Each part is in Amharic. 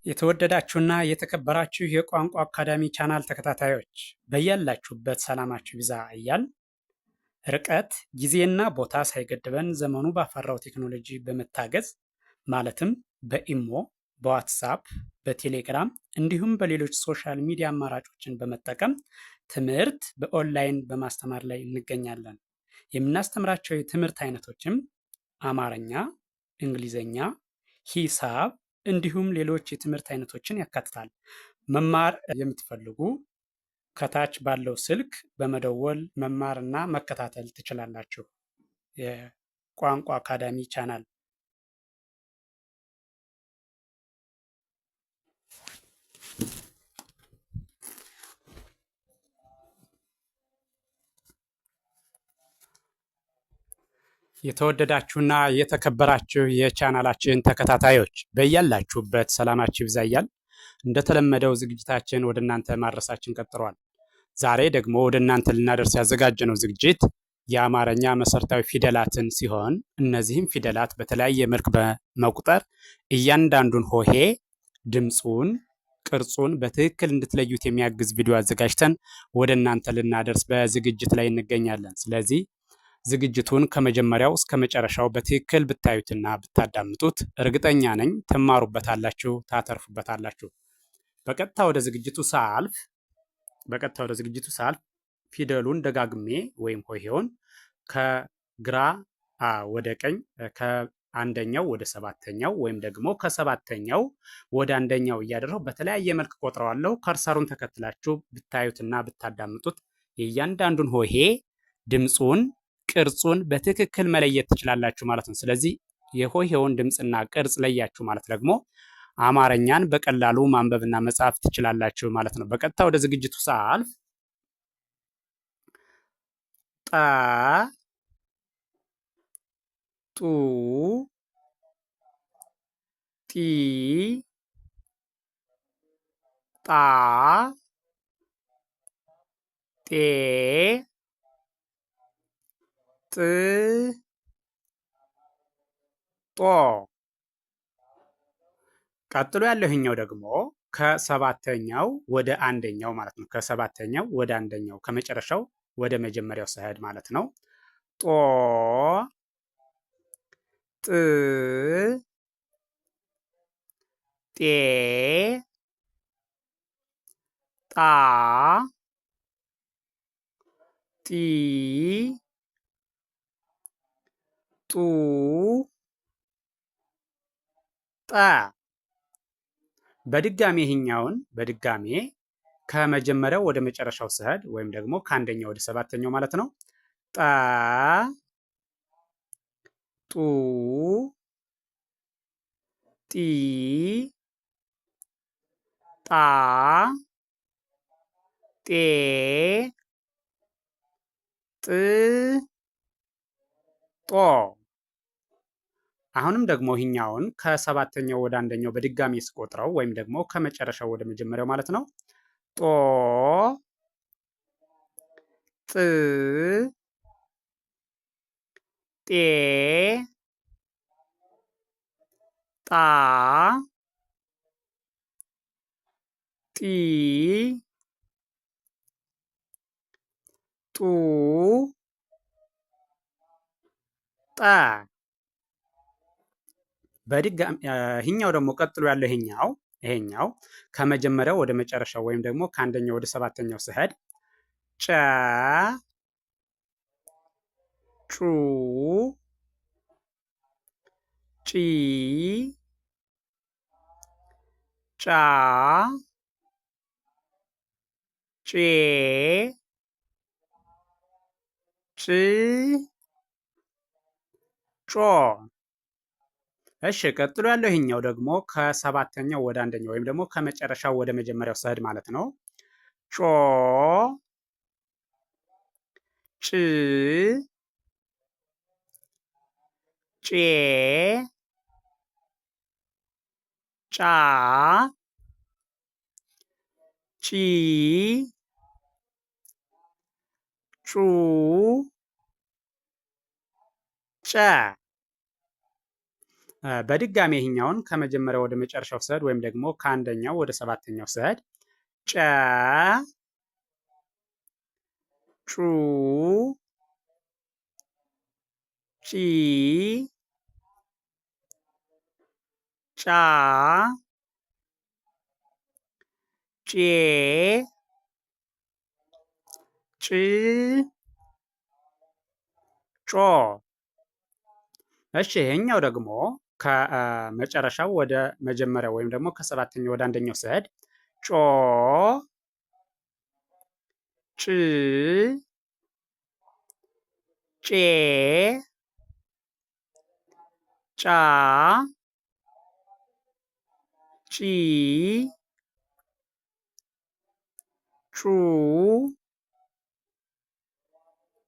የተወደዳችሁና የተከበራችሁ የቋንቋ አካዳሚ ቻናል ተከታታዮች በያላችሁበት ሰላማችሁ ይብዛ እያል ርቀት ጊዜና ቦታ ሳይገድበን ዘመኑ ባፈራው ቴክኖሎጂ በመታገዝ ማለትም በኢሞ፣ በዋትሳፕ፣ በቴሌግራም እንዲሁም በሌሎች ሶሻል ሚዲያ አማራጮችን በመጠቀም ትምህርት በኦንላይን በማስተማር ላይ እንገኛለን። የምናስተምራቸው የትምህርት አይነቶችም አማርኛ፣ እንግሊዘኛ፣ ሂሳብ እንዲሁም ሌሎች የትምህርት አይነቶችን ያካትታል። መማር የምትፈልጉ ከታች ባለው ስልክ በመደወል መማርና መከታተል ትችላላችሁ። የቋንቋ አካዳሚ ቻናል የተወደዳችሁና የተከበራችሁ የቻናላችን ተከታታዮች በያላችሁበት ሰላማችሁ ይብዛ እያል እንደተለመደው ዝግጅታችን ወደ እናንተ ማድረሳችን ቀጥሏል። ዛሬ ደግሞ ወደ እናንተ ልናደርስ ያዘጋጀነው ዝግጅት የአማርኛ መሰረታዊ ፊደላትን ሲሆን እነዚህም ፊደላት በተለያየ መልክ በመቁጠር እያንዳንዱን ሆሄ ድምፁን፣ ቅርጹን በትክክል እንድትለዩት የሚያግዝ ቪዲዮ አዘጋጅተን ወደ እናንተ ልናደርስ በዝግጅት ላይ እንገኛለን። ስለዚህ ዝግጅቱን ከመጀመሪያው እስከ መጨረሻው በትክክል ብታዩትና ብታዳምጡት እርግጠኛ ነኝ ትማሩበታላችሁ፣ ታተርፉበታላችሁ። በቀጥታ ወደ ዝግጅቱ ሳልፍ ፊደሉን ደጋግሜ ወይም ሆሄውን ከግራ ወደ ቀኝ ከአንደኛው ወደ ሰባተኛው ወይም ደግሞ ከሰባተኛው ወደ አንደኛው እያደረሁ በተለያየ መልክ ቆጥረዋለሁ። ከርሰሩን ተከትላችሁ ብታዩትና ብታዳምጡት የእያንዳንዱን ሆሄ ድምፁን፣ ቅርጹን በትክክል መለየት ትችላላችሁ ማለት ነው። ስለዚህ የሆሄውን ድምፅና ቅርጽ ለያችሁ ማለት ደግሞ አማርኛን በቀላሉ ማንበብና መጻፍ ትችላላችሁ ማለት ነው። በቀጥታ ወደ ዝግጅቱ ሳልፍ ጠ ጡ ጢ ጣ ጤ ጥ ጦ። ቀጥሎ ያለው ይሄኛው ደግሞ ከሰባተኛው ወደ አንደኛው ማለት ነው። ከሰባተኛው ወደ አንደኛው ከመጨረሻው ወደ መጀመሪያው ሰሄድ ማለት ነው። ጦ ጥ ጤ ጣ ጢ ጡ ጠ። በድጋሜ ይሄኛውን ከመጀመሪያው ወደ መጨረሻው ስሄድ ወይም ደግሞ ከአንደኛው ወደ ሰባተኛው ማለት ነው። ጠ ጡ ጢ ጣ ጤ ጥ ጦ። አሁንም ደግሞ ይህኛውን ከሰባተኛው ወደ አንደኛው በድጋሚ ስቆጥረው ወይም ደግሞ ከመጨረሻው ወደ መጀመሪያው ማለት ነው። ጦ ጥ ጤ ጣ ጢ ጡ ጠ። በድጋሚ ይሄኛው ደግሞ ቀጥሎ ያለው ይሄኛው ከመጀመሪያው ወደ መጨረሻው ወይም ደግሞ ከአንደኛው ወደ ሰባተኛው ስሄድ ጨ ጩ ጪ ጫ ጬ ጭ ጮ። እሺ ቀጥሎ ያለው ይሄኛው ደግሞ ከሰባተኛው ወደ አንደኛው ወይም ደግሞ ከመጨረሻው ወደ መጀመሪያው ሰሄድ ማለት ነው። ጮ ጭ ጬ ጫ ጪ ጩ ጨ። በድጋሚ ይህኛውን ከመጀመሪያው ወደ መጨረሻው ስሄድ ወይም ደግሞ ከአንደኛው ወደ ሰባተኛው ስሄድ ጨ ጩ ጪ ጫ ጬ ጭ ጮ። እሺ ይሄኛው ደግሞ ከመጨረሻው ወደ መጀመሪያው ወይም ደግሞ ከሰባተኛው ወደ አንደኛው ስሄድ ጮ ጭ ጬ ጫ ጪ ጩ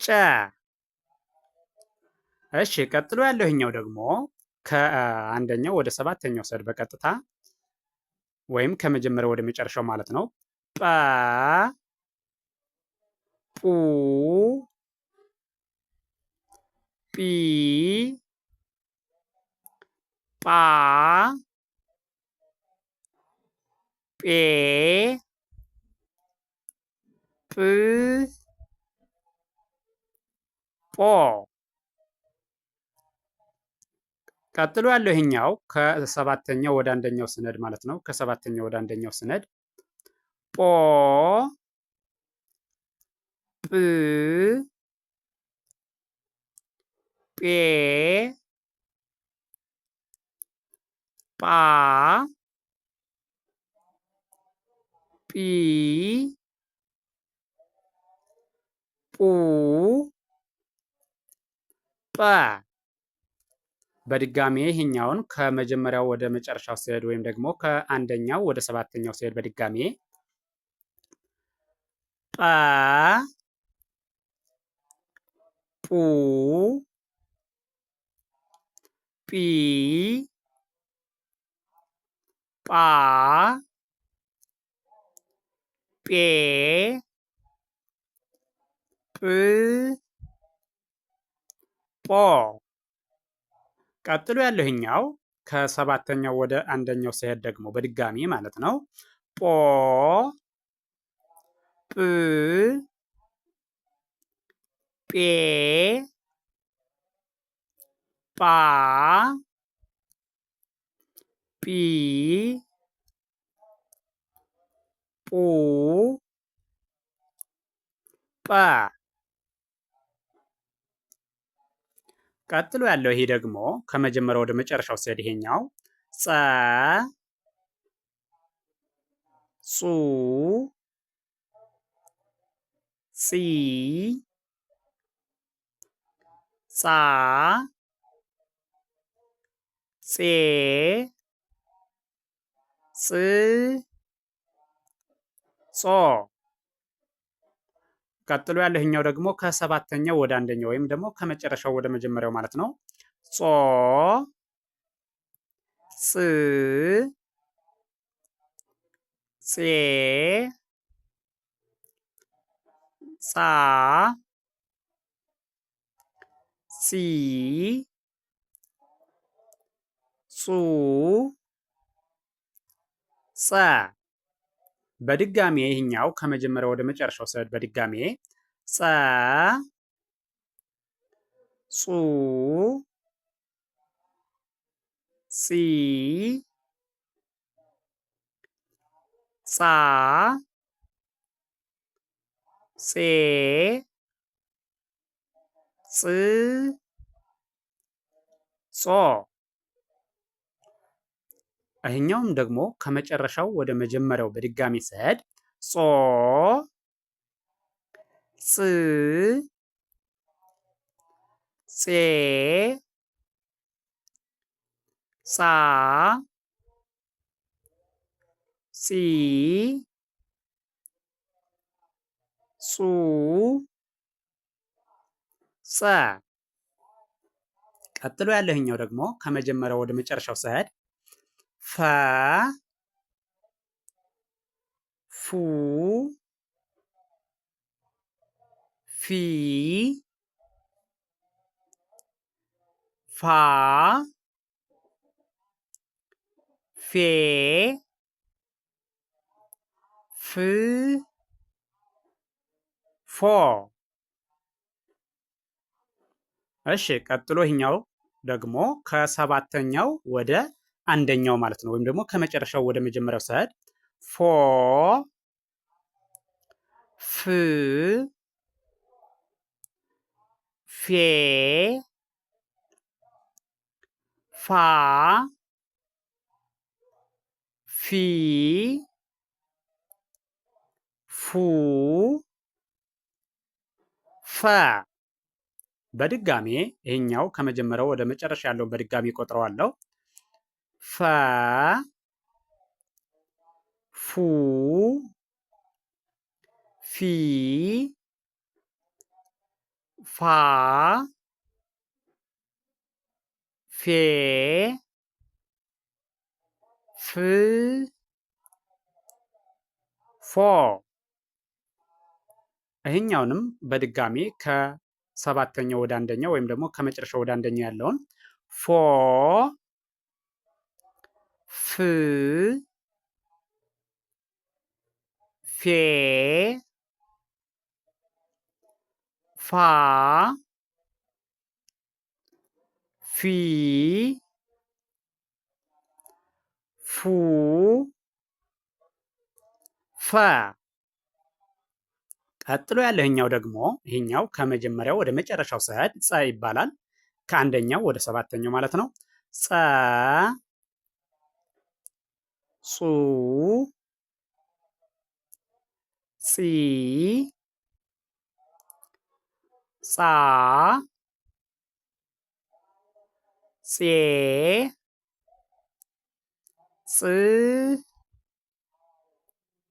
ጨ። እሺ ቀጥሎ ያለው ይሄኛው ደግሞ ከአንደኛው ወደ ሰባተኛው ስሄድ በቀጥታ ወይም ከመጀመሪያው ወደ መጨረሻው ማለት ነው። ጰ ጱ ጲ ጳ ጴ ጵ ጶ። ቀጥሎ ያለው ይሄኛው ከሰባተኛው ወደ አንደኛው ስነድ ማለት ነው። ከሰባተኛው ወደ አንደኛው ስነድ ጶ ጵ ጴ ጳ ጲ ጱ ጰ። በድጋሜ ይሄኛውን ከመጀመሪያው ወደ መጨረሻው ስሄድ ወይም ደግሞ ከአንደኛው ወደ ሰባተኛው ስሄድ በድጋሜ ጰ ጱ ጲ ጳ ጴ ጵ ጶ። ቀጥሎ ያለው ይሄኛው ከሰባተኛው ወደ አንደኛው ስሄድ ደግሞ በድጋሚ ማለት ነው። ጶ ጵ ጴ ጳ ጲ ጱ ጰ። ቀጥሎ ያለው ይሄ ደግሞ ከመጀመሪያው ወደ መጨረሻው ስሄድ ይሄኛው ጸ ጹ ጺ ጻ ጼ ጽ ጾ። ቀጥሎ ያለው ይሄኛው ደግሞ ከሰባተኛው ወደ አንደኛው ወይም ደግሞ ከመጨረሻው ወደ መጀመሪያው ማለት ነው። ጾ ጽ ጼ ጻ ጺ ጹ ጸ። በድጋሜ ይህኛው ከመጀመሪያው ወደ መጨረሻው ስሄድ በድጋሜ ጸ ጹ ጺ ጻ ጼ ጽ ጾ። ይሄኛውም ደግሞ ከመጨረሻው ወደ መጀመሪያው በድጋሚ ስሄድ ጾ ጽ ጼ ጻ ጺ ጹ ጸ። ቀጥሎ ያለው ይሄኛው ደግሞ ከመጀመሪያው ወደ መጨረሻው ስሄድ ፈ ፉ ፊ ፋ ፌ ፍ ፎ። እሺ ቀጥሎ ይሄኛው ደግሞ ከሰባተኛው ወደ አንደኛው ማለት ነው። ወይም ደግሞ ከመጨረሻው ወደ መጀመሪያው ሰዓት ፎ ፍ ፌ ፋ ፊ ፉ ፈ። በድጋሜ ይሄኛው ከመጀመሪያው ወደ መጨረሻ ያለውን በድጋሜ ቆጥረዋለሁ። ፈ ፉ ፊ ፋ ፌ ፍ ፎ። ይሄኛውንም በድጋሚ ከሰባተኛው ወደ አንደኛው ወይም ደግሞ ከመጨረሻው ወደ አንደኛው ያለውን ፎ ፍ ፌ ፋ ፊ ፉ ፈ። ቀጥሎ ያለው ይሄኛው ደግሞ ይሄኛው ከመጀመሪያው ወደ መጨረሻው ስሄድ ጸ ይባላል። ከአንደኛው ወደ ሰባተኛው ማለት ነው። ጸ ጹ ጺ ጻ ጼ ጽ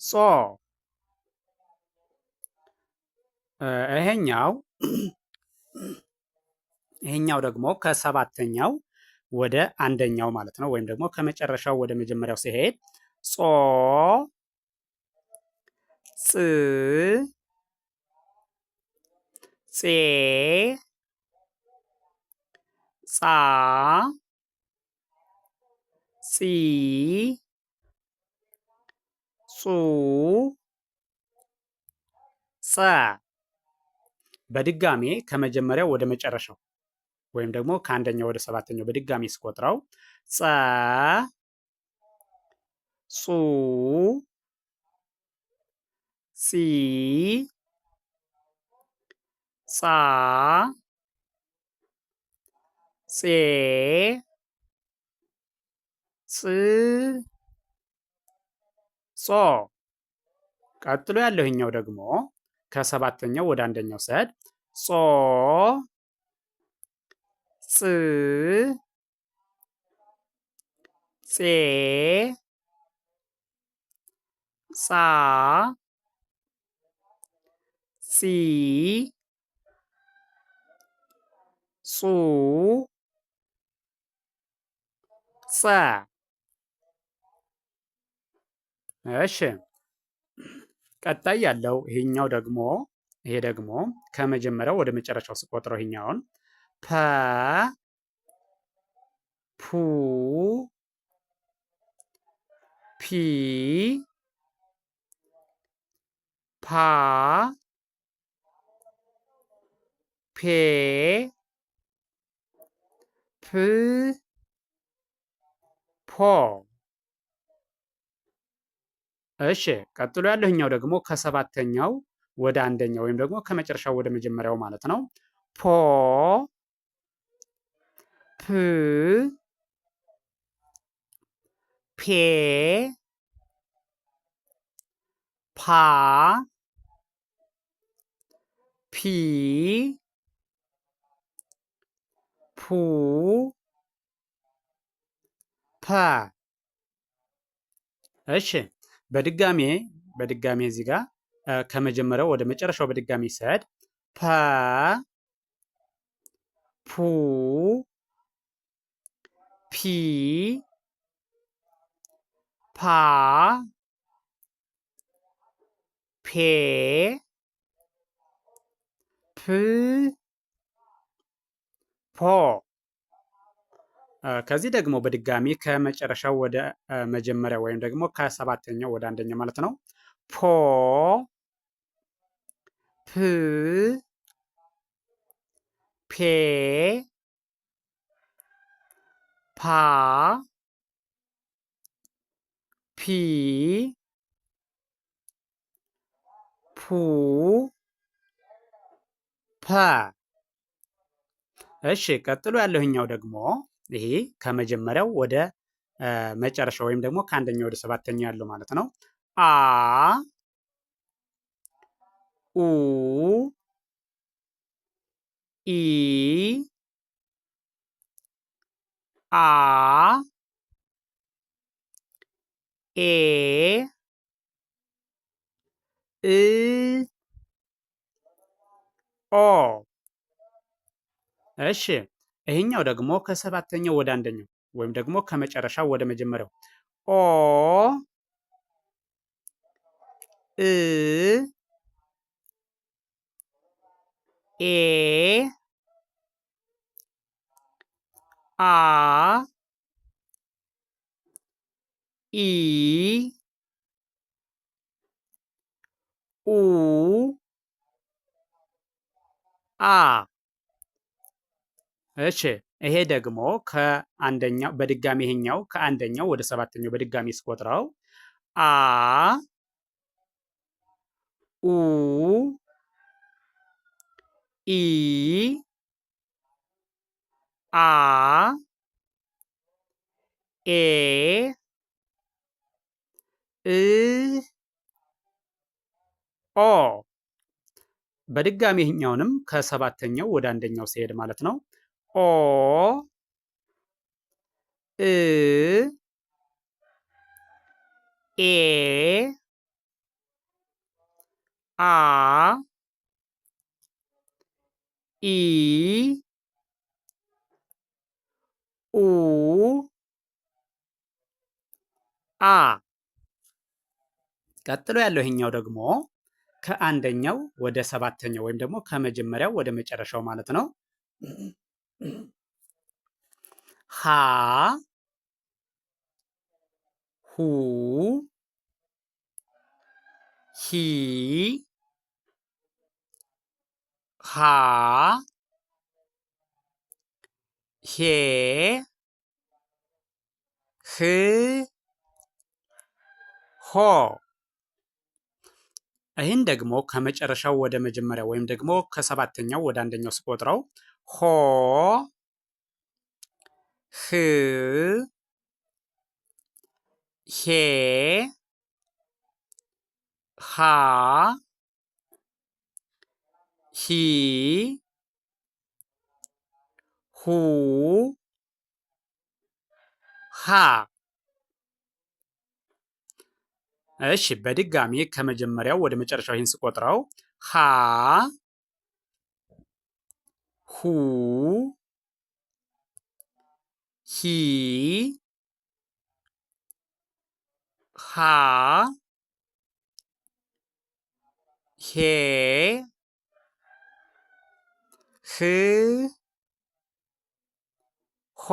ጾ። ይሄኛው ደግሞ ከሰባተኛው ወደ አንደኛው ማለት ነው። ወይም ደግሞ ከመጨረሻው ወደ መጀመሪያው ሲሄድ ጾ ጽ ጼ ጻ ጺ ጹ ጸ። በድጋሜ ከመጀመሪያው ወደ መጨረሻው ወይም ደግሞ ከአንደኛው ወደ ሰባተኛው በድጋሚ ስቆጥረው ጸ ጹ ጺ ጻ ጼ ጽ ጾ። ቀጥሎ ያለው ይሄኛው ደግሞ ከሰባተኛው ወደ አንደኛው ሰድ ጾ ጽ ጼ ጻ ጺ ጹ ጸ። እሺ ቀጣይ ያለው ይሄኛው ደግሞ ከመጀመሪያው ወደ መጨረሻው ስቆጥረው ይሄኛውን ፐ ፑ ፒ ፓ ፔ ፕ ፖ። እሺ ቀጥሎ ያለውኛው ደግሞ ከሰባተኛው ወደ አንደኛው ወይም ደግሞ ከመጨረሻው ወደ መጀመሪያው ማለት ነው። ፖ ፕ ፔ ፓ ፒ ፑ ፐ። እሺ በድጋሜ እዚህ ጋር ከመጀመሪያው ወደ መጨረሻው በድጋሚ ሰድ ፐ ፑ ፒ ፓ ፔ ፕ ፖ። ከዚህ ደግሞ በድጋሚ ከመጨረሻው ወደ መጀመሪያ ወይም ደግሞ ከሰባተኛው ወደ አንደኛው ማለት ነው። ፖ ፕ ፔ ፓ ፒ ፑ ፐ። እሺ ቀጥሎ ያለውኛው ደግሞ ይሄ ከመጀመሪያው ወደ መጨረሻ ወይም ደግሞ ከአንደኛው ወደ ሰባተኛው ያለው ማለት ነው። አ ኡ ኢ አ ኤ እ ኦ። እሺ ይሄኛው ደግሞ ከሰባተኛው ወደ አንደኛው ወይም ደግሞ ከመጨረሻው ወደ መጀመሪያው ኦ እ ኤ አ ኢ ኡ አ። እሺ ይሄ ደግሞ ከአንደኛው በድጋሚ ይሄኛው ከአንደኛው ወደ ሰባተኛው በድጋሚ ስቆጥረው አ ኡ ኢ አ ኤ እ ኦ። በድጋሚ ይሄኛውንም ከሰባተኛው ወደ አንደኛው ሲሄድ ማለት ነው። ኦ እ ኤ አ ኢ ኡ አ። ቀጥሎ ያለው ይሄኛው ደግሞ ከአንደኛው ወደ ሰባተኛው ወይም ደግሞ ከመጀመሪያው ወደ መጨረሻው ማለት ነው። ሃ ሁ ሂ ሃ ሄ ህ ሆ። ይህን ደግሞ ከመጨረሻው ወደ መጀመሪያው ወይም ደግሞ ከሰባተኛው ወደ አንደኛው ስቆጥረው ሆ ህ ሄ ሃ ሂ ሁ ሃ። እሺ በድጋሚ ከመጀመሪያው ወደ መጨረሻው ይህን ስቆጥረው ሃ ሁ ሂ ሃ ሄ ህ ሆ።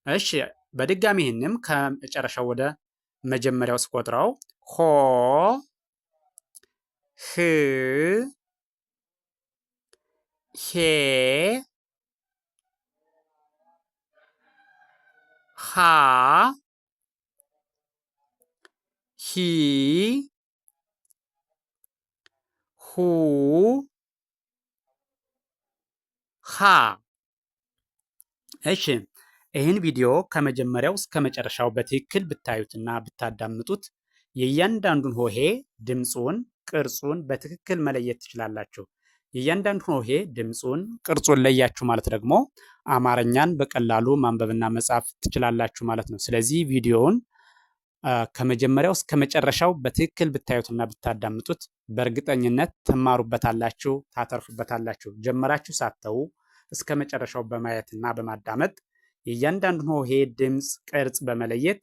እሺ በድጋሚ ይህንም ከመጨረሻው ወደ መጀመሪያው ስቆጥረው ሆ ህ ሄ ሃ ሂ ሁ ሃ። እሺ ይህን ቪዲዮ ከመጀመሪያው እስከ መጨረሻው በትክክል ብታዩትና ብታዳምጡት የእያንዳንዱን ሆሄ ድምፁን፣ ቅርጹን በትክክል መለየት ትችላላችሁ። የእያንዳንዱን ሆሄ ድምፁን፣ ቅርጹን ለያችሁ ማለት ደግሞ አማርኛን በቀላሉ ማንበብና መጻፍ ትችላላችሁ ማለት ነው። ስለዚህ ቪዲዮውን ከመጀመሪያው እስከ መጨረሻው በትክክል ብታዩትና ብታዳምጡት በእርግጠኝነት ትማሩበታላችሁ፣ ታተርፉበታላችሁ። ጀመራችሁ ሳተው እስከ መጨረሻው በማየትና በማዳመጥ የእያንዳንዱን ሆሄ ድምፅ፣ ቅርጽ በመለየት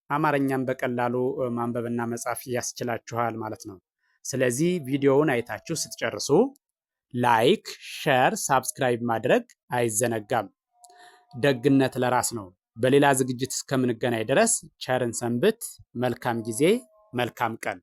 አማርኛን በቀላሉ ማንበብና መጻፍ ያስችላችኋል ማለት ነው። ስለዚህ ቪዲዮውን አይታችሁ ስትጨርሱ ላይክ፣ ሸር፣ ሳብስክራይብ ማድረግ አይዘነጋም። ደግነት ለራስ ነው። በሌላ ዝግጅት እስከምንገናኝ ድረስ ቸርን ሰንብት። መልካም ጊዜ፣ መልካም ቀን